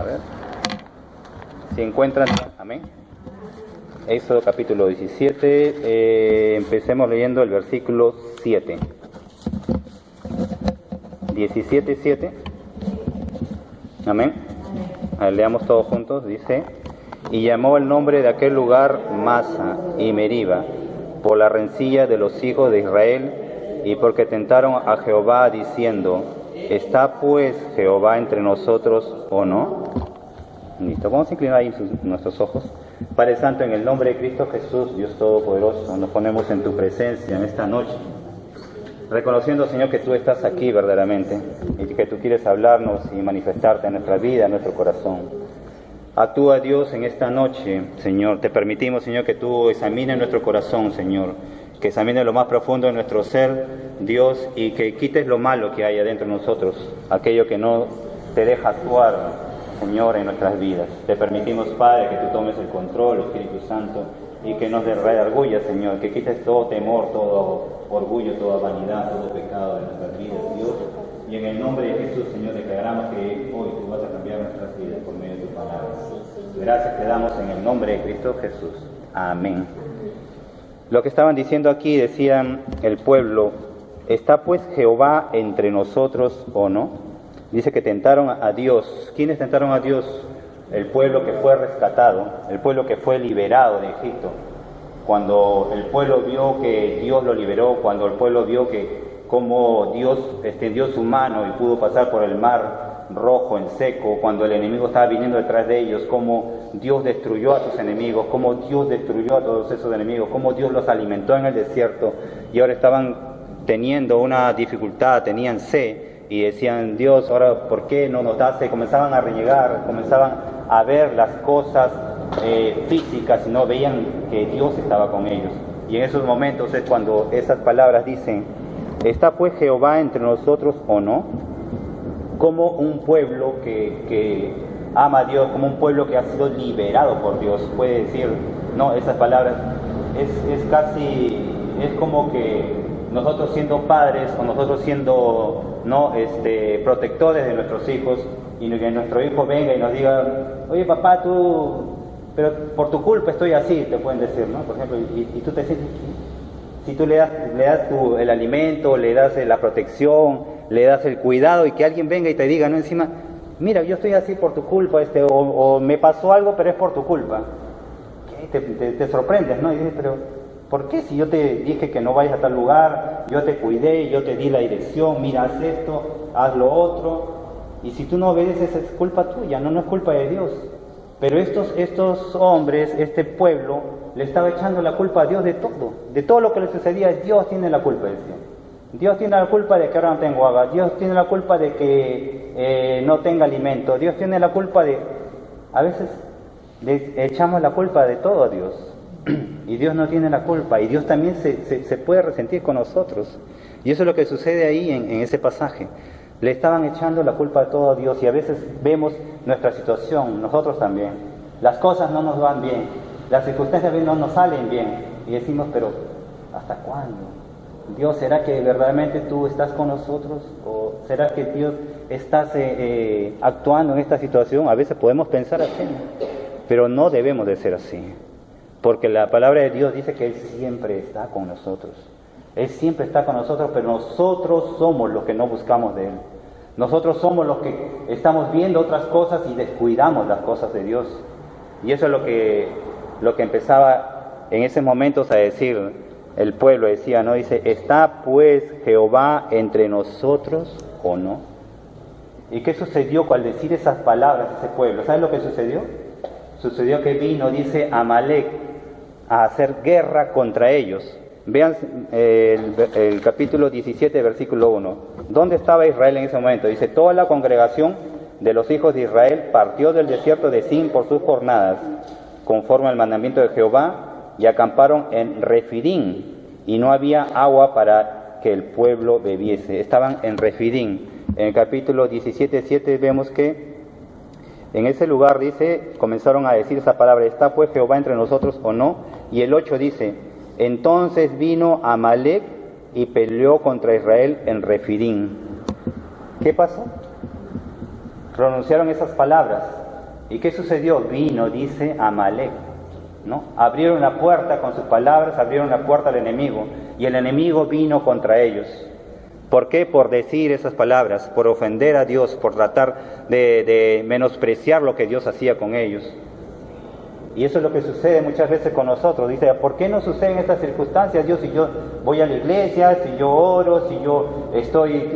A ver. Si encuentran, amén. Éxodo capítulo 17, empecemos leyendo el versículo 7. 17:7. Amén. A ver, leamos todos juntos. Dice: y llamó el nombre de aquel lugar Masa y Meriba, por la rencilla de los hijos de Israel, y porque tentaron a Jehová diciendo: ¿está pues Jehová entre nosotros o no? Listo, vamos a inclinar ahí nuestros ojos. Padre Santo, en el nombre de Cristo Jesús, Dios Todopoderoso, nos ponemos en tu presencia en esta noche, reconociendo, Señor, que tú estás aquí verdaderamente y que tú quieres hablarnos y manifestarte en nuestra vida, en nuestro corazón. Actúa, Dios, en esta noche, Señor. Te permitimos, Señor, que tú examines nuestro corazón, Señor, que examines lo más profundo de nuestro ser, Dios, y que quites lo malo que hay adentro de nosotros, aquello que no te deja actuar, Señor, en nuestras vidas. Te permitimos, Padre, que tú tomes el control, Espíritu Santo, y que nos redargullas, Señor, que quites todo temor, todo orgullo, toda vanidad, todo pecado de nuestras vidas, Dios. Y en el nombre de Jesús, Señor, declaramos que hoy tú vas a cambiar nuestras vidas por medio de tu palabra. Gracias te damos en el nombre de Cristo Jesús. Amén. Lo que estaban diciendo aquí, decían el pueblo: ¿está pues Jehová entre nosotros o no? Dice que tentaron a Dios. ¿Quiénes tentaron a Dios? El pueblo que fue rescatado, el pueblo que fue liberado de Egipto. Cuando el pueblo vio que Dios lo liberó, cuando el pueblo vio que cómo Dios extendió su mano y pudo pasar por el mar rojo en seco, cuando el enemigo estaba viniendo detrás de ellos, cómo Dios destruyó a sus enemigos, cómo Dios destruyó a todos esos enemigos, cómo Dios los alimentó en el desierto, y ahora estaban teniendo una dificultad, tenían sed, y decían: Dios, ahora ¿por qué no nos das? Comenzaban a renegar, comenzaban a ver las cosas físicas y no veían que Dios estaba con ellos. Y en esos momentos es cuando esas palabras dicen: ¿está pues Jehová entre nosotros o no? Como un pueblo que ama a Dios, como un pueblo que ha sido liberado por Dios, puede decir, no, esas palabras es casi, es como que nosotros siendo padres o nosotros siendo protectores de nuestros hijos, y que nuestro hijo venga y nos diga: oye papá, pero por tu culpa estoy así, te pueden decir, ¿no? Por ejemplo, y tú te sientes, si tú le das el alimento, le das la protección, le das el cuidado, y que alguien venga y te diga, ¿no? Encima: mira, yo estoy así por tu culpa, o me pasó algo, pero es por tu culpa. ¿Qué? Te sorprendes, ¿no? Y dices: pero ¿por qué? Si yo te dije que no vayas a tal lugar, yo te cuidé, yo te di la dirección, mira, haz esto, haz lo otro. Y si tú no obedeces, es culpa tuya, no es culpa de Dios. Pero estos hombres, este pueblo, le estaba echando la culpa a Dios de todo lo que le sucedía. Dios tiene la culpa, decía. Dios tiene la culpa de que ahora no tengo agua, Dios tiene la culpa de que no tenga alimento, Dios tiene la culpa de... A veces le echamos la culpa de todo a Dios. Y Dios no tiene la culpa, y Dios también se puede resentir con nosotros. Y eso es lo que sucede ahí en ese pasaje. Le estaban echando la culpa de todo a Dios, y a veces vemos nuestra situación, nosotros también. Las cosas no nos van bien, las circunstancias no nos salen bien, y decimos: pero ¿hasta cuándo? Dios, ¿será que verdaderamente tú estás con nosotros? ¿O será que Dios estás actuando en esta situación? A veces podemos pensar así, pero no debemos de ser así. Porque la palabra de Dios dice que Él siempre está con nosotros. Él siempre está con nosotros, pero nosotros somos los que no buscamos de Él. Nosotros somos los que estamos viendo otras cosas y descuidamos las cosas de Dios. Y eso es lo que empezaba en ese momento a decir el pueblo. Decía, ¿no? Dice: ¿está pues Jehová entre nosotros o no? ¿Y qué sucedió al decir esas palabras a ese pueblo? ¿Sabes lo que sucedió? Sucedió que vino, dice, Amalek a hacer guerra contra ellos. Vean el capítulo 17, versículo 1. ¿Dónde estaba Israel en ese momento? Dice: toda la congregación de los hijos de Israel partió del desierto de Sin por sus jornadas, conforme al mandamiento de Jehová, y acamparon en Refidim, y no había agua para que el pueblo bebiese. Estaban en Refidim. En el capítulo 17, 7 vemos que en ese lugar, dice, comenzaron a decir esa palabra: ¿está pues Jehová entre nosotros o no? Y el 8 dice: entonces vino Amalek y peleó contra Israel en Refidim. ¿Qué pasó? Pronunciaron esas palabras. ¿Y qué sucedió? Vino, dice, Amalek, ¿no? Abrieron la puerta con sus palabras, abrieron la puerta al enemigo, y el enemigo vino contra ellos. ¿Por qué? Por decir esas palabras, por ofender a Dios, por tratar de menospreciar lo que Dios hacía con ellos. Y eso es lo que sucede muchas veces con nosotros. Dice, ¿por qué no suceden estas circunstancias, Dios? Si yo voy a la iglesia, si yo oro, si yo estoy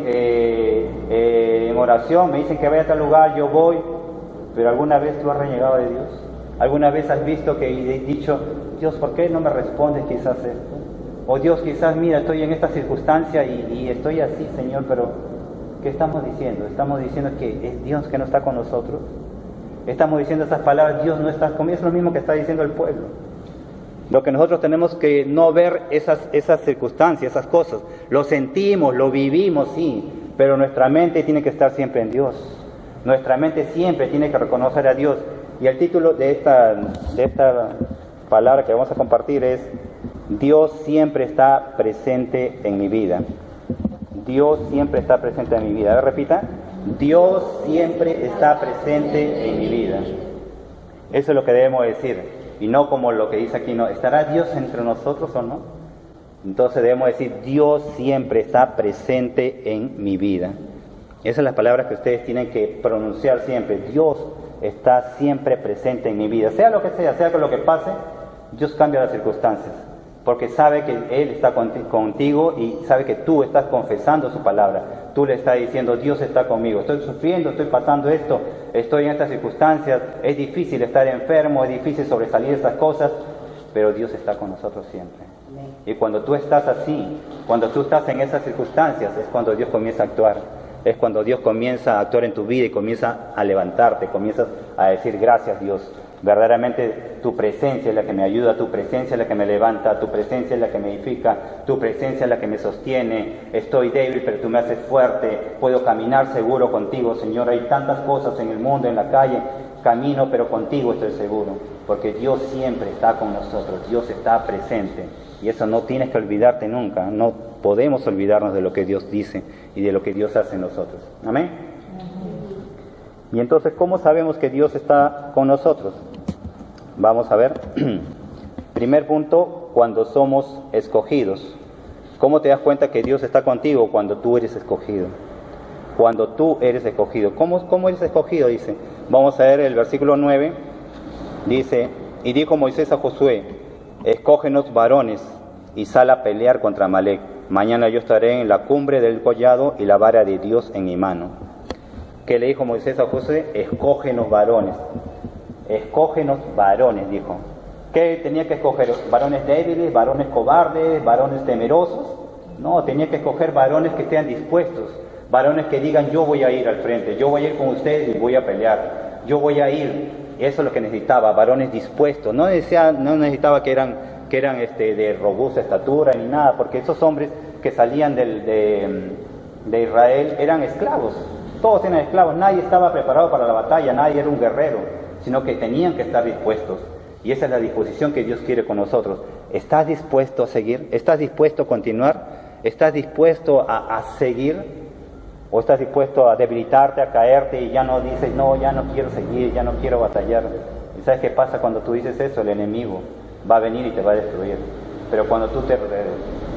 en oración, me dicen que vaya a tal lugar, yo voy. Pero ¿alguna vez tú has renegado de Dios? ¿Alguna vez has visto que he dicho, Dios, ¿por qué no me respondes quizás esto? O Dios, quizás, mira, estoy en esta circunstancia y estoy así, Señor, pero ¿qué estamos diciendo? Estamos diciendo que es Dios que no está con nosotros. Estamos diciendo esas palabras, Dios no está conmigo, es lo mismo que está diciendo el pueblo. Lo que nosotros tenemos que no ver esas circunstancias, esas cosas. Lo sentimos, lo vivimos, sí, pero nuestra mente tiene que estar siempre en Dios. Nuestra mente siempre tiene que reconocer a Dios. Y el título de esta palabra que vamos a compartir es Dios siempre está presente en mi vida. Dios siempre está presente en mi vida. A ver, repita. Dios siempre está presente en mi vida. Eso es lo que debemos decir. Y no como lo que dice aquí, no. ¿Estará Dios entre nosotros o no? Entonces debemos decir, Dios siempre está presente en mi vida. Esas son las palabras que ustedes tienen que pronunciar siempre. Dios está siempre presente en mi vida. Sea lo que sea lo que pase, Dios cambia las circunstancias. Porque sabe que Él está contigo y sabe que tú estás confesando su palabra. Tú le estás diciendo, Dios está conmigo. Estoy sufriendo, estoy pasando esto, estoy en estas circunstancias. Es difícil estar enfermo, es difícil sobresalir de estas cosas, pero Dios está con nosotros siempre. Y cuando tú estás así, cuando tú estás en esas circunstancias, es cuando Dios comienza a actuar. Es cuando Dios comienza a actuar en tu vida y comienza a levantarte, comienzas a decir, gracias Dios. Verdaderamente tu presencia es la que me ayuda, tu presencia es la que me levanta, tu presencia es la que me edifica, tu presencia es la que me sostiene. Estoy débil, pero tú me haces fuerte. Puedo caminar seguro contigo, Señor. Hay tantas cosas en el mundo, en la calle. Camino, pero contigo estoy seguro, porque Dios siempre está con nosotros. Dios está presente. Y eso no tienes que olvidarte nunca. No podemos olvidarnos de lo que Dios dice y de lo que Dios hace en nosotros. Amén. Y entonces, ¿cómo sabemos que Dios está con nosotros? Vamos a ver. Primer punto, cuando somos escogidos. ¿Cómo te das cuenta que Dios está contigo? Cuando tú eres escogido. Cuando tú eres escogido. ¿Cómo eres escogido? Dice. Vamos a ver el versículo 9. Dice, y dijo Moisés a Josué, escógenos varones y sal a pelear contra Amalek. Mañana yo estaré en la cumbre del collado y la vara de Dios en mi mano. ¿Qué le dijo Moisés a Josué? Escógenos varones. Escógenos varones, dijo. ¿Qué tenía que escoger? ¿Varones débiles, varones cobardes, varones temerosos? No, tenía que escoger varones que estén dispuestos. Varones que digan, yo voy a ir al frente, yo voy a ir con ustedes y voy a pelear. Yo voy a ir. Eso es lo que necesitaba, varones dispuestos. No necesitaba que eran de robusta estatura ni nada, porque esos hombres que salían de Israel eran esclavos. Todos eran esclavos, nadie estaba preparado para la batalla, nadie era un guerrero, sino que tenían que estar dispuestos. Y esa es la disposición que Dios quiere con nosotros. ¿Estás dispuesto a seguir? ¿Estás dispuesto a continuar? ¿Estás dispuesto a seguir? ¿O estás dispuesto a debilitarte, a caerte y ya no dices, no, ya no quiero seguir, ya no quiero batallar? ¿Y sabes qué pasa cuando tú dices eso? El enemigo va a venir y te va a destruir. Pero cuando tú te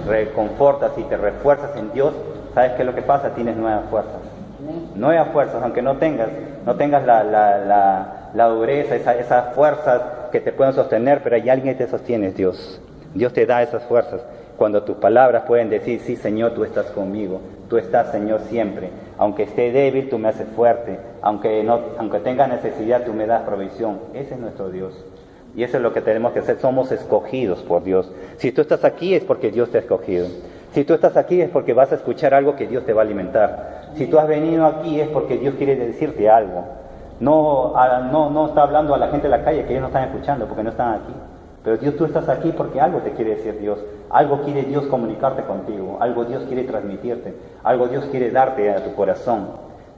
reconfortas y te refuerzas en Dios, ¿sabes qué es lo que pasa? Tienes nuevas fuerzas. Nuevas fuerzas, aunque no tengas la dureza, esas fuerzas que te pueden sostener, pero hay alguien que te sostiene, es Dios. Dios te da esas fuerzas. Cuando tus palabras pueden decir, sí Señor, tú estás conmigo, tú estás Señor siempre. Aunque esté débil, tú me haces fuerte. Aunque tenga necesidad, tú me das provisión. Ese es nuestro Dios. Y eso es lo que tenemos que hacer. Somos escogidos por Dios. Si tú estás aquí es porque Dios te ha escogido. Si tú estás aquí es porque vas a escuchar algo que Dios te va a alimentar. Si tú has venido aquí es porque Dios quiere decirte algo. No está hablando a la gente de la calle que ellos no están escuchando porque no están aquí. Pero Dios, tú estás aquí porque algo te quiere decir Dios. Algo quiere Dios comunicarte contigo. Algo Dios quiere transmitirte. Algo Dios quiere darte a tu corazón.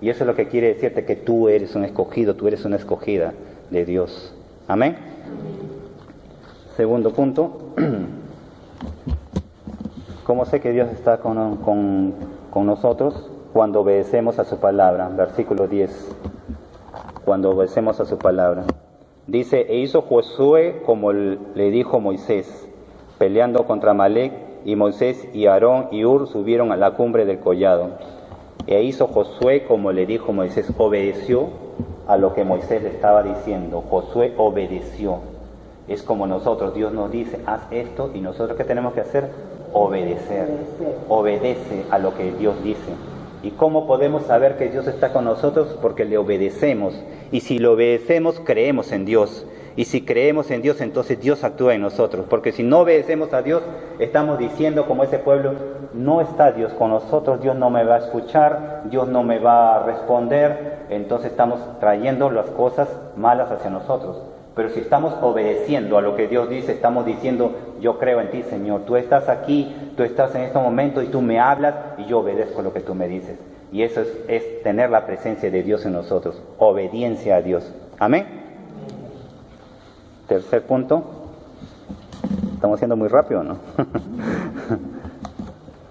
Y eso es lo que quiere decirte, que tú eres un escogido, tú eres una escogida de Dios. Amén. Segundo punto. ¿Cómo sé que Dios está con nosotros? Cuando obedecemos a su palabra. Versículo 10. cuando obedecemos a su palabra. Dice, e hizo Josué como le dijo Moisés, peleando contra Amalec, y Moisés y Aarón y Hur subieron a la cumbre del collado. E hizo Josué como le dijo Moisés, obedeció a lo que Moisés le estaba diciendo. Josué obedeció. Es como nosotros, Dios nos dice, haz esto, y nosotros ¿qué tenemos que hacer? Obedecer. Obedece a lo que Dios dice. ¿Y cómo podemos saber que Dios está con nosotros? Porque le obedecemos. Y si le obedecemos, creemos en Dios. Y si creemos en Dios, entonces Dios actúa en nosotros. Porque si no obedecemos a Dios, estamos diciendo como ese pueblo, no está Dios con nosotros, Dios no me va a escuchar, Dios no me va a responder. Entonces estamos trayendo las cosas malas hacia nosotros. Pero si estamos obedeciendo a lo que Dios dice, estamos diciendo, yo creo en ti, Señor, tú estás aquí, tú estás en este momento y tú me hablas y yo obedezco lo que tú me dices. Y eso es tener la presencia de Dios en nosotros, obediencia a Dios. Amén. Tercer punto. Estamos siendo muy rápido, ¿no?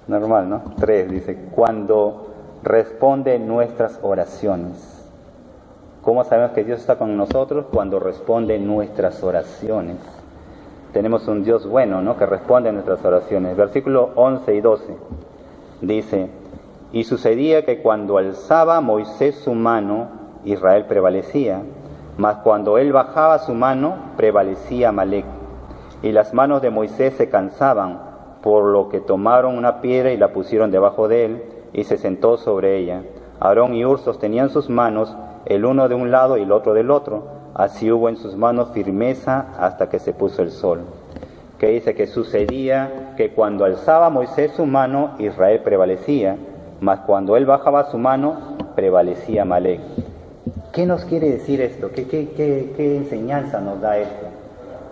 Normal, ¿no? 3, dice, cuando responde nuestras oraciones. ¿Cómo sabemos que Dios está con nosotros? Cuando responde nuestras oraciones. Tenemos un Dios bueno, ¿no? Que responde a nuestras oraciones. Versículos 11 y 12 dice, y sucedía que cuando alzaba Moisés su mano, Israel prevalecía, mas cuando él bajaba su mano, prevalecía Amalec. Y las manos de Moisés se cansaban, por lo que tomaron una piedra y la pusieron debajo de él, y se sentó sobre ella. Aarón y Hur sostenían sus manos, el uno de un lado y el otro del otro. Así hubo en sus manos firmeza hasta que se puso el sol. Que dice que sucedía que cuando alzaba Moisés su mano, Israel prevalecía, mas cuando él bajaba su mano, prevalecía Amalec. ¿Qué nos quiere decir esto? ¿Qué enseñanza nos da esto?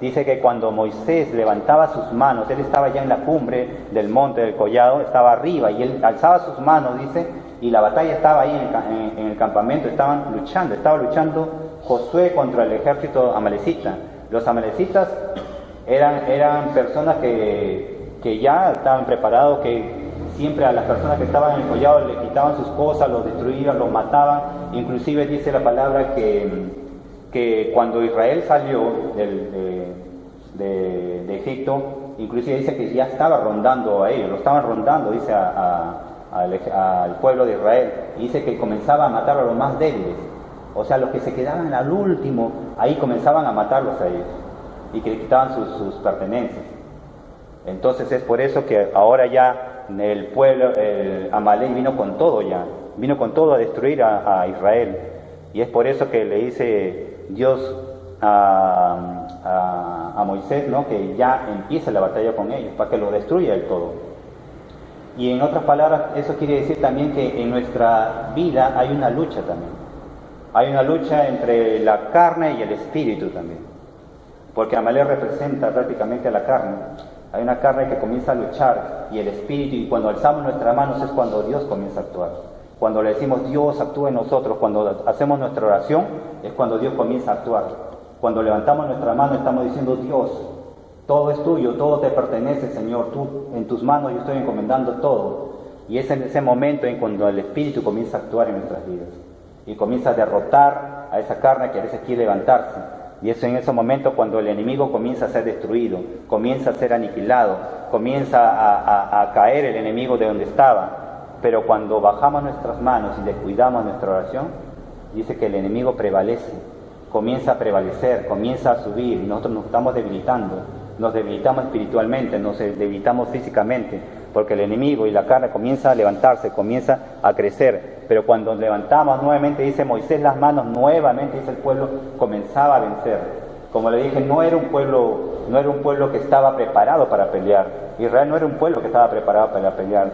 Dice que cuando Moisés levantaba sus manos, él estaba ya en la cumbre del monte del collado, estaba arriba, y él alzaba sus manos, dice, y la batalla estaba ahí en el campamento, estaba luchando Josué contra el ejército amalecita. Los amalecitas eran personas que ya estaban preparados, que siempre a las personas que estaban en el collado le quitaban sus cosas, los destruían, los mataban. Inclusive dice la palabra que cuando Israel salió de Egipto, inclusive dice que ya estaba rondando a ellos, lo estaban rondando, dice al pueblo de Israel, y dice que comenzaba a matar a los más débiles, o sea, los que se quedaban al último, ahí comenzaban a matarlos a ellos, y que le quitaban sus pertenencias. Entonces es por eso que ahora ya el pueblo, Amalek vino con todo a destruir a Israel, y es por eso que le dice Dios a Moisés, ¿no? Que ya empiece la batalla con ellos, para que lo destruya del todo. Y en otras palabras, eso quiere decir también que en nuestra vida hay una lucha también. Hay una lucha entre la carne y el espíritu también. Porque Amalek representa prácticamente a la carne. Hay una carne que comienza a luchar y el espíritu, y cuando alzamos nuestras manos es cuando Dios comienza a actuar. Cuando le decimos Dios actúa en nosotros, cuando hacemos nuestra oración, es cuando Dios comienza a actuar. Cuando levantamos nuestra mano estamos diciendo, Dios, todo es tuyo, todo te pertenece, Señor, tú, en tus manos yo estoy encomendando todo. Y es en ese momento en cuando el Espíritu comienza a actuar en nuestras vidas. Y comienza a derrotar a esa carne que a veces quiere levantarse. Y es en ese momento cuando el enemigo comienza a ser destruido, comienza a ser aniquilado, comienza a caer el enemigo de donde estaba. Pero cuando bajamos nuestras manos y descuidamos nuestra oración, dice que el enemigo prevalece, comienza a prevalecer, comienza a subir, y nosotros nos estamos debilitando, nos debilitamos espiritualmente, nos debilitamos físicamente, porque el enemigo y la carne comienza a levantarse, comienza a crecer. Pero cuando levantamos nuevamente, dice Moisés, las manos, nuevamente, dice el pueblo, comenzaba a vencer. Como le dije, no era un pueblo que estaba preparado para pelear. Israel no era un pueblo que estaba preparado para pelear.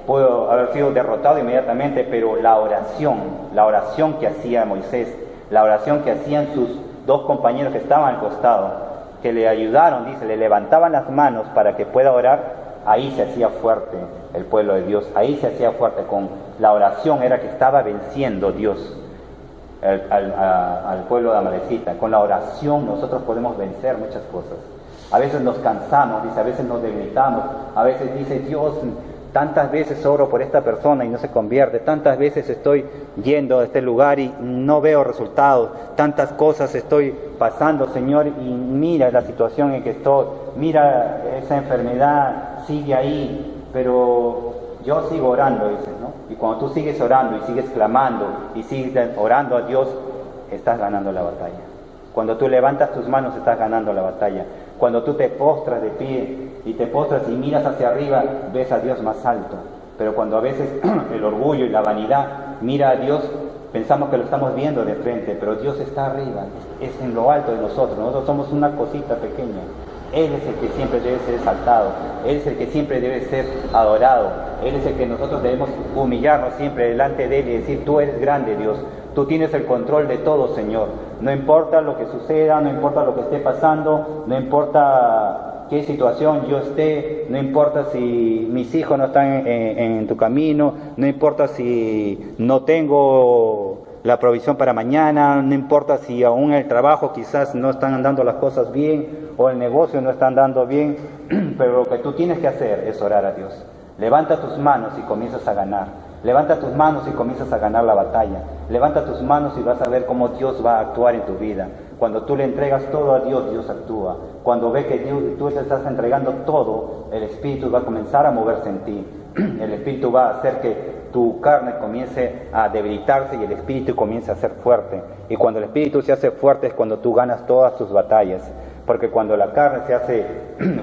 Pudo haber sido derrotado inmediatamente, pero la oración que hacía Moisés, la oración que hacían sus dos compañeros que estaban al costado, que le ayudaron, dice, le levantaban las manos para que pueda orar, ahí se hacía fuerte el pueblo de Dios, ahí se hacía fuerte. Con la oración era que estaba venciendo Dios al pueblo de Amalecita. Con la oración nosotros podemos vencer muchas cosas. A veces nos cansamos, dice, a veces nos debilitamos, a veces dice Dios, Tantas veces oro por esta persona y no se convierte. Tantas veces estoy yendo a este lugar y no veo resultados. Tantas cosas estoy pasando, Señor, y mira la situación en que estoy. Mira esa enfermedad, sigue ahí, pero yo sigo orando, dices, ¿no? Y cuando tú sigues orando y sigues clamando y sigues orando a Dios, estás ganando la batalla. Cuando tú levantas tus manos, estás ganando la batalla. Cuando tú te postras de pie y te postras y miras hacia arriba, ves a Dios más alto. Pero cuando a veces el orgullo y la vanidad mira a Dios, pensamos que lo estamos viendo de frente, pero Dios está arriba, es en lo alto de nosotros. Nosotros somos una cosita pequeña. Él es el que siempre debe ser exaltado, Él es el que siempre debe ser adorado, Él es el que nosotros debemos humillarnos siempre delante de Él y decir: tú eres grande, Dios, tú tienes el control de todo, Señor. No importa lo que suceda, no importa lo que esté pasando, no importa qué situación yo esté, no importa si mis hijos no están en tu camino, no importa si no tengo la provisión para mañana, no importa si aún el trabajo quizás no están andando las cosas bien o el negocio no está andando bien, pero lo que tú tienes que hacer es orar a Dios. Levanta tus manos y comienzas a ganar. Levanta tus manos y comienzas a ganar la batalla. Levanta tus manos y vas a ver cómo Dios va a actuar en tu vida. Cuando tú le entregas todo a Dios, Dios actúa. Cuando ve que tú te estás entregando todo, el Espíritu va a comenzar a moverse en ti. El Espíritu va a hacer que tu carne comience a debilitarse y el Espíritu comience a ser fuerte. Y cuando el Espíritu se hace fuerte es cuando tú ganas todas tus batallas. Porque cuando la carne se hace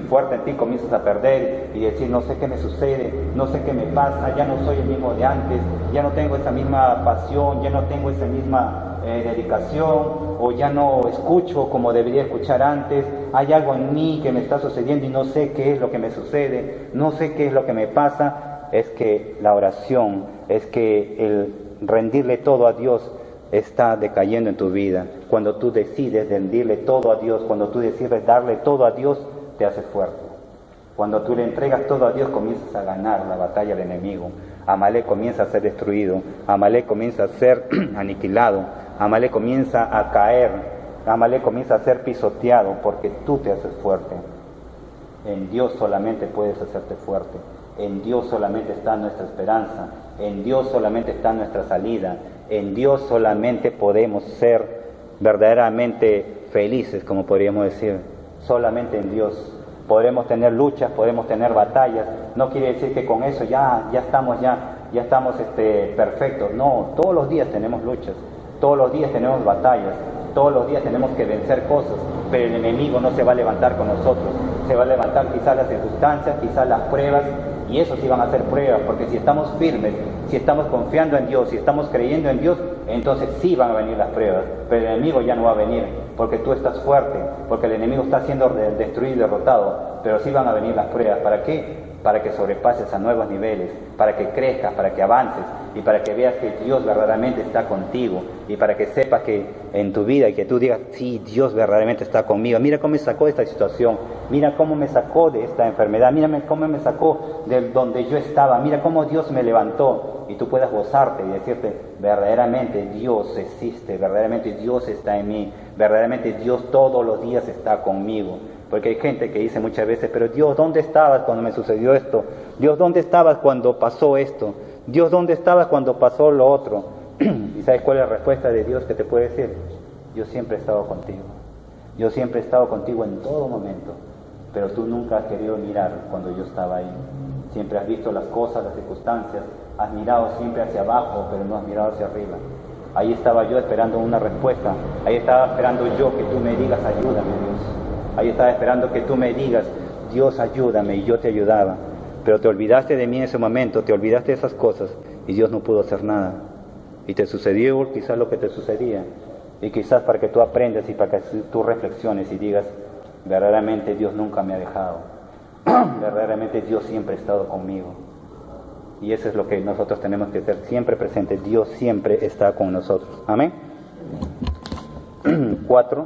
fuerte en ti, comienzas a perder y decir: no sé qué me sucede, no sé qué me pasa, ya no soy el mismo de antes, ya no tengo esa misma pasión, ya no tengo esa misma dedicación, o ya no escucho como debería escuchar antes. Hay algo en mí que me está sucediendo y no sé qué es lo que me sucede, no sé qué es lo que me pasa. Es que la oración, es que el rendirle todo a Dios está decayendo en tu vida. Cuando tú decides rendirle todo a Dios, cuando tú decides darle todo a Dios, te haces fuerte. Cuando tú le entregas todo a Dios, comienzas a ganar la batalla del enemigo. Amalek comienza a ser destruido, Amalek comienza a ser aniquilado, Amalek comienza a caer, Amalek comienza a ser pisoteado, porque tú te haces fuerte. En Dios solamente puedes hacerte fuerte. En Dios solamente está nuestra esperanza, en Dios solamente está nuestra salida, en Dios solamente podemos ser verdaderamente felices, como podríamos decir. Solamente en Dios. Podremos tener luchas, podemos tener batallas. No quiere decir que con eso ya estamos perfectos. No, todos los días tenemos luchas, todos los días tenemos batallas, todos los días tenemos que vencer cosas, pero el enemigo no se va a levantar con nosotros. Se va a levantar quizás las circunstancias, quizás las pruebas, y eso sí van a ser pruebas, porque si estamos firmes, si estamos confiando en Dios, si estamos creyendo en Dios, entonces sí van a venir las pruebas, pero el enemigo ya no va a venir, porque tú estás fuerte, porque el enemigo está siendo destruido y derrotado, pero sí van a venir las pruebas. ¿Para qué? Para que sobrepases a nuevos niveles, para que crezcas, para que avances, y para que veas que Dios verdaderamente está contigo, y para que sepas que en tu vida, y que tú digas: sí, Dios verdaderamente está conmigo. Mira cómo me sacó de esta situación, mira cómo me sacó de esta enfermedad, mírame cómo me sacó de donde yo estaba, mira cómo Dios me levantó, y tú puedas gozarte y decirte: verdaderamente Dios existe, verdaderamente Dios está en mí, verdaderamente Dios todos los días está conmigo. Porque hay gente que dice muchas veces: pero Dios, ¿dónde estabas cuando me sucedió esto? Dios, ¿dónde estabas cuando pasó esto? Dios, ¿dónde estabas cuando pasó lo otro? ¿Y sabes cuál es la respuesta de Dios que te puede decir? Yo siempre he estado contigo. Yo siempre he estado contigo en todo momento. Pero tú nunca has querido mirar cuando yo estaba ahí. Siempre has visto las cosas, las circunstancias. Has mirado siempre hacia abajo, pero no has mirado hacia arriba. Ahí estaba yo esperando una respuesta. Ahí estaba esperando yo que tú me digas: ayúdame, Dios. Ahí estaba esperando que tú me digas: Dios, ayúdame, y yo te ayudaba. Pero te olvidaste de mí en ese momento, te olvidaste de esas cosas, y Dios no pudo hacer nada. Y te sucedió quizás lo que te sucedía, y quizás para que tú aprendas y para que tú reflexiones y digas: verdaderamente Dios nunca me ha dejado, verdaderamente Dios siempre ha estado conmigo. Y eso es lo que nosotros tenemos que ser siempre presentes: Dios siempre está con nosotros. Amén. 4.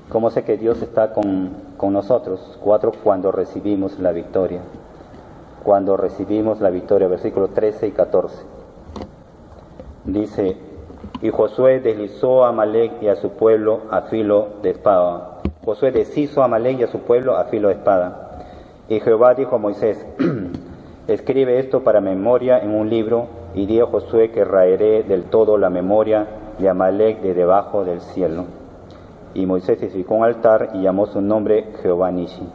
¿Cómo sé que Dios está con nosotros? 4. Cuando recibimos la victoria. Cuando recibimos la victoria, versículos 13 y 14. Dice: y Josué deslizó a Amalek y a su pueblo a filo de espada. Josué deshizo a Amalek y a su pueblo a filo de espada. Y Jehová dijo a Moisés: Escribe esto para memoria en un libro, y di a Josué que raeré del todo la memoria de Amalek de debajo del cielo. Y Moisés edificó un altar y llamó su nombre Jehová Nishi.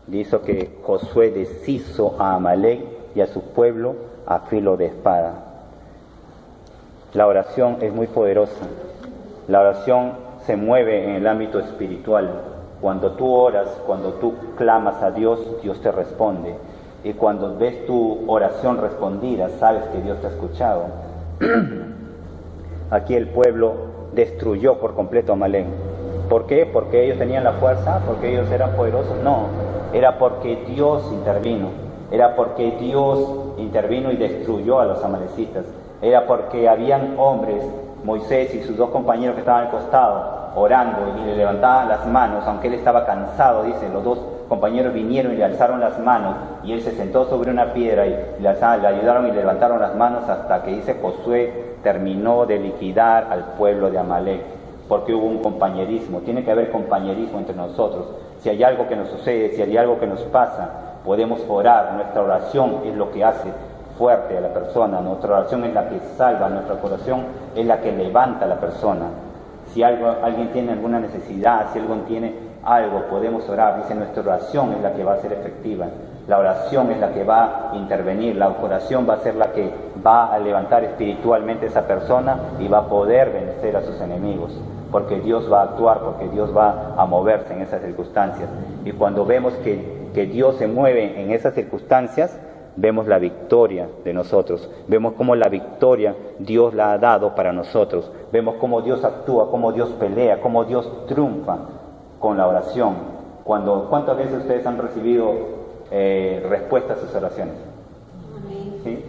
Dice que Josué deshizo a Amalek y a su pueblo a filo de espada. La oración es muy poderosa. La oración se mueve en el ámbito espiritual. Cuando tú oras, cuando tú clamas a Dios, Dios te responde. Y cuando ves tu oración respondida, sabes que Dios te ha escuchado. Aquí el pueblo destruyó por completo a Amalek. ¿Por qué? ¿Porque ellos tenían la fuerza? ¿Porque ellos eran poderosos? No, era porque Dios intervino. Era porque Dios intervino y destruyó a los amalecitas. Era porque habían hombres, Moisés y sus dos compañeros que estaban al costado, orando, y le levantaban las manos, aunque él estaba cansado, dice, los dos compañeros vinieron y le alzaron las manos, y él se sentó sobre una piedra y le ayudaron y le levantaron las manos hasta que, dice, Josué terminó de liquidar al pueblo de Amalek, porque hubo un compañerismo. Tiene que haber compañerismo entre nosotros. Si hay algo que nos sucede, si hay algo que nos pasa, podemos orar. Nuestra oración es lo que hace fuerte a la persona, nuestra oración es la que salva, nuestra oración es la que levanta a la persona. Si alguien tiene alguna necesidad, si alguien tiene algo, podemos orar. Dice, nuestra oración es la que va a ser efectiva, la oración es la que va a intervenir, la oración va a ser la que va a levantar espiritualmente a esa persona y va a poder vencer a sus enemigos, porque Dios va a actuar, porque Dios va a moverse en esas circunstancias. Y cuando vemos que Dios se mueve en esas circunstancias, vemos la victoria de nosotros, vemos cómo la victoria Dios la ha dado para nosotros, vemos cómo Dios actúa, cómo Dios pelea, cómo Dios triunfa con la oración. ¿Cuántas veces ustedes han recibido respuesta a sus oraciones? ¿Sí?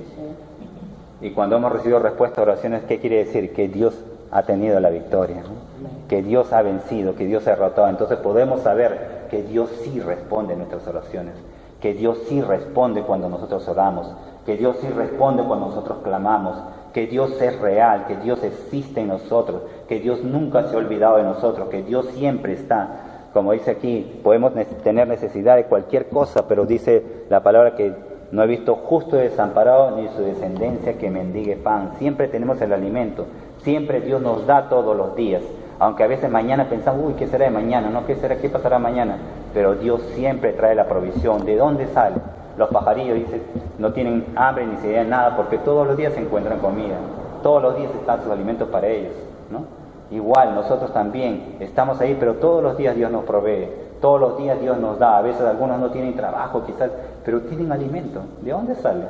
Y cuando hemos recibido respuesta a oraciones, ¿qué quiere decir? Que Dios ha tenido la victoria, ¿no? Que Dios ha vencido, que Dios ha derrotado. Entonces podemos saber que Dios sí responde a nuestras oraciones, que Dios sí responde cuando nosotros oramos, que Dios sí responde cuando nosotros clamamos, que Dios es real, que Dios existe en nosotros, que Dios nunca se ha olvidado de nosotros, que Dios siempre está. Como dice aquí, podemos tener necesidad de cualquier cosa, pero dice la palabra que no he visto justo desamparado ni su descendencia que mendigue pan. Siempre tenemos el alimento, siempre Dios nos da todos los días. Aunque a veces mañana pensamos, uy, ¿qué será de mañana? ¿No? ¿Qué será? ¿Qué pasará mañana? Pero Dios siempre trae la provisión. ¿De dónde sale? Los pajarillos, dice, no tienen hambre ni se dan nada, porque todos los días se encuentran comida. Todos los días están sus alimentos para ellos, ¿no? Igual, nosotros también estamos ahí, pero todos los días Dios nos provee. Todos los días Dios nos da. A veces algunos no tienen trabajo, quizás, pero tienen alimento. ¿De dónde sale?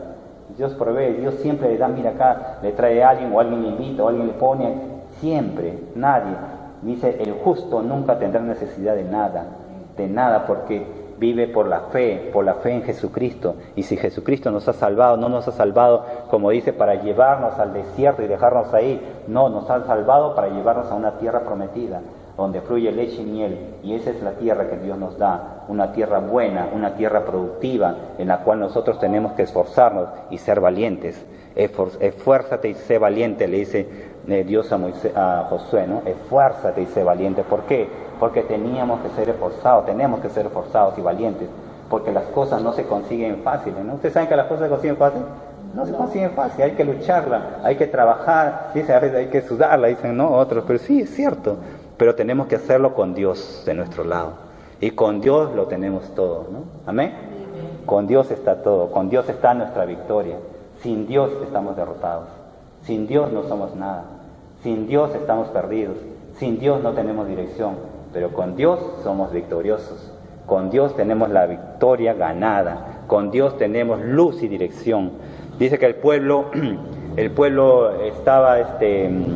Dios provee. Dios siempre le da, mira acá, le trae a alguien, o alguien le invita, o alguien le pone. Siempre, nadie. Dice, el justo nunca tendrá necesidad de nada, porque vive por la fe en Jesucristo. Y si Jesucristo nos ha salvado, no nos ha salvado, como dice, para llevarnos al desierto y dejarnos ahí. No, nos ha salvado para llevarnos a una tierra prometida, donde fluye leche y miel. Y esa es la tierra que Dios nos da, una tierra buena, una tierra productiva, en la cual nosotros tenemos que esforzarnos y ser valientes. Esfuérzate y sé valiente, le dice Dios a Josué, ¿no? Esfuérzate y sé valiente. ¿Por qué? Porque tenemos que ser esforzados y valientes, porque las cosas no se consiguen fáciles, ¿no? ¿Ustedes saben que las cosas se consiguen fácil? No se consiguen fácil, hay que lucharla, hay que trabajar, dice, a veces hay que sudarla, dicen, no, otros, pero sí, es cierto, pero tenemos que hacerlo con Dios de nuestro lado, y con Dios lo tenemos todo, ¿no? ¿Amén? Con Dios está todo, con Dios está nuestra victoria. Sin Dios estamos derrotados, sin Dios no somos nada, sin Dios estamos perdidos, sin Dios no tenemos dirección, pero con Dios somos victoriosos, con Dios tenemos la victoria ganada, con Dios tenemos luz y dirección. Dice que el pueblo estaba, el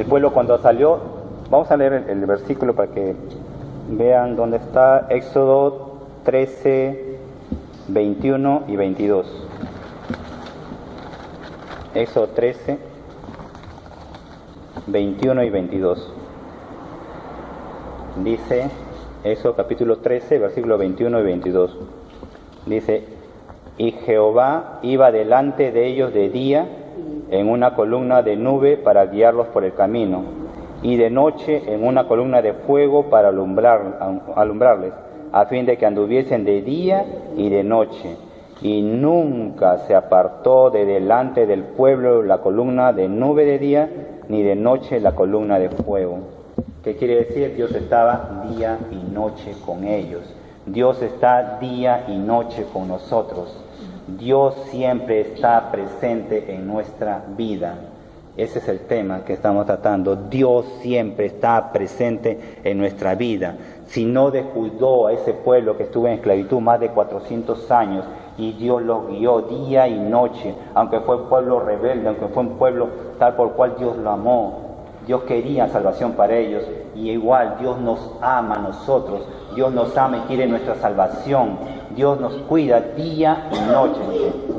pueblo cuando salió, vamos a leer el versículo para que vean dónde está, Éxodo 13, 21 y 22. Éxodo 13, 21 y 22. Dice, Éxodo capítulo 13, versículos 21 y 22. Dice, y Jehová iba delante de ellos de día en una columna de nube para guiarlos por el camino, y de noche en una columna de fuego para alumbrarles, a fin de que anduviesen de día y de noche, y nunca se apartó de delante del pueblo la columna de nube de día, ni de noche la columna de fuego. ¿Qué quiere decir? Dios estaba día y noche con ellos. Dios está día y noche con nosotros. Dios siempre está presente en nuestra vida. Ese es el tema que estamos tratando. Dios siempre está presente en nuestra vida. Si no descuidó a ese pueblo que estuvo en esclavitud más de 400 años y Dios los guió día y noche, aunque fue un pueblo rebelde, aunque fue un pueblo tal por cual Dios lo amó, Dios quería salvación para ellos, y igual Dios nos ama a nosotros, Dios nos ama y quiere nuestra salvación. Dios nos cuida día y noche,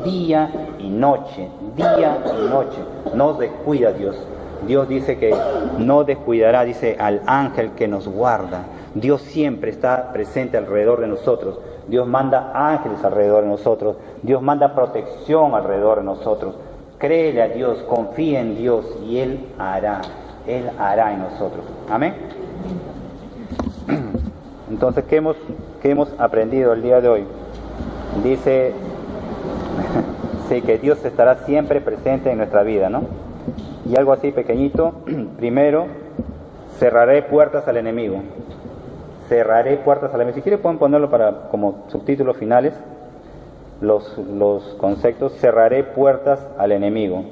día y noche, día y noche. Nos descuida Dios. Dios dice que no descuidará, dice, al ángel que nos guarda. Dios siempre está presente alrededor de nosotros. Dios manda ángeles alrededor de nosotros. Dios manda protección alrededor de nosotros. Créele a Dios, confía en Dios y Él hará en nosotros. Amén. Entonces, ¿qué hemos aprendido el día de hoy? Dice, sí, que Dios estará siempre presente en nuestra vida, ¿no? Y algo así pequeñito. Primero, cerraré puertas al enemigo. Cerraré puertas al enemigo. Si quieren pueden ponerlo como subtítulos finales, los conceptos. Cerraré puertas al enemigo.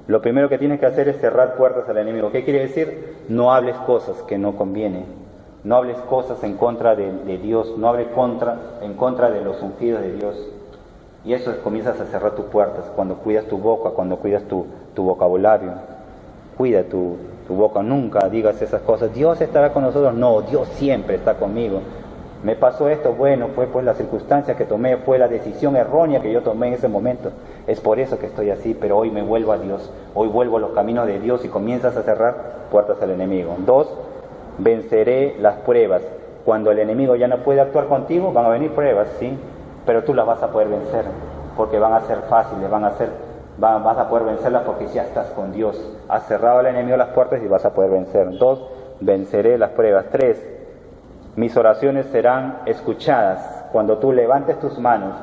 Lo primero que tienes que hacer es cerrar puertas al enemigo. ¿Qué quiere decir? No hables cosas que no convienen. No hables cosas en contra de Dios. No hables en contra de los ungidos de Dios. Y eso es, comienzas a cerrar tus puertas cuando cuidas tu boca, cuando cuidas tu vocabulario. Cuida tu boca, nunca digas esas cosas. Dios estará con nosotros. No, Dios siempre está conmigo. Me pasó esto, bueno, fue pues la circunstancia que tomé, fue la decisión errónea que yo tomé en ese momento. Es por eso que estoy así, pero hoy me vuelvo a Dios. Hoy vuelvo a los caminos de Dios y comienzas a cerrar puertas al enemigo. 2, venceré las pruebas. Cuando el enemigo ya no puede actuar contigo, van a venir pruebas, sí, pero tú las vas a poder vencer, porque van a ser fáciles, vas a poder vencerlas porque ya estás con Dios. Has cerrado al enemigo las puertas y vas a poder vencer. 2, venceré las pruebas. 3, mis oraciones serán escuchadas. Cuando tú levantes tus manos,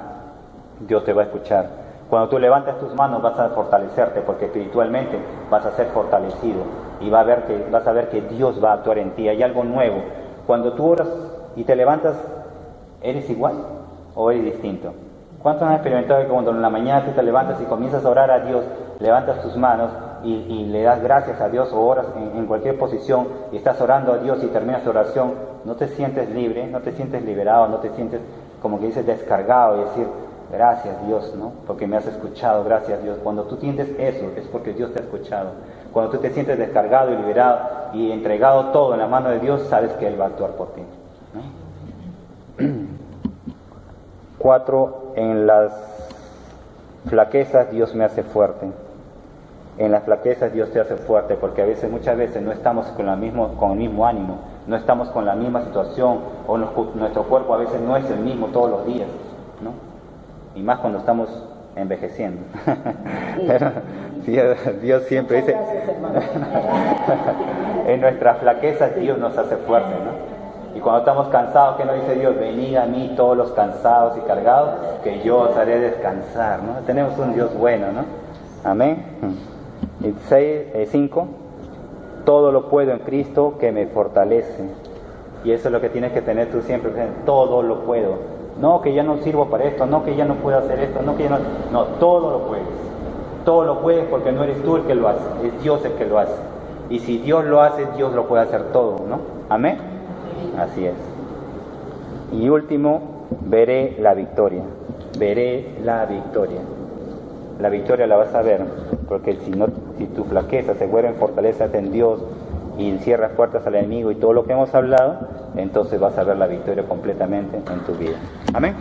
Dios te va a escuchar. Cuando tú levantes tus manos vas a fortalecerte, porque espiritualmente vas a ser fortalecido y vas a ver que Dios va a actuar en ti. Hay algo nuevo. Cuando tú oras y te levantas, ¿eres igual o eres distinto? ¿Cuántos han experimentado que cuando en la mañana tú te levantas y comienzas a orar a Dios, levantas tus manos y le das gracias a Dios, o oras en cualquier posición y estás orando a Dios y terminas tu oración, no te sientes libre, no te sientes liberado, no te sientes como que dices descargado y decir gracias Dios, ¿no? Porque me has escuchado, gracias Dios? Cuando tú sientes eso es porque Dios te ha escuchado. Cuando tú te sientes descargado y liberado y entregado todo en la mano de Dios, sabes que Él va a actuar por ti, ¿no? 4, en las flaquezas Dios me hace fuerte. En las flaquezas Dios te hace fuerte, porque muchas veces no estamos con el mismo ánimo, no estamos con la misma situación, o nuestro cuerpo a veces no es el mismo todos los días, ¿no? Y más cuando estamos envejeciendo. Pero Dios siempre dice, en nuestras flaquezas Dios nos hace fuerte, ¿no? Y cuando estamos cansados, ¿qué nos dice Dios? Venid a mí todos los cansados y cargados, que yo os haré descansar, ¿no? Tenemos un Dios bueno, ¿no? Amén. Y 5, todo lo puedo en Cristo que me fortalece. Y eso es lo que tienes que tener tú siempre, todo lo puedo. No, que ya no sirvo para esto, no, que ya no puedo hacer esto, no, que ya no... No, todo lo puedes. Todo lo puedes porque no eres tú el que lo hace, es Dios el que lo hace. Y si Dios lo hace, Dios lo puede hacer todo, ¿no? Amén. Así es. Y último, veré la victoria. Veré la victoria. La victoria la vas a ver, porque si tu flaqueza se vuelve en fortaleza en Dios y cierras puertas al enemigo y todo lo que hemos hablado, entonces vas a ver la victoria completamente en tu vida. Amén.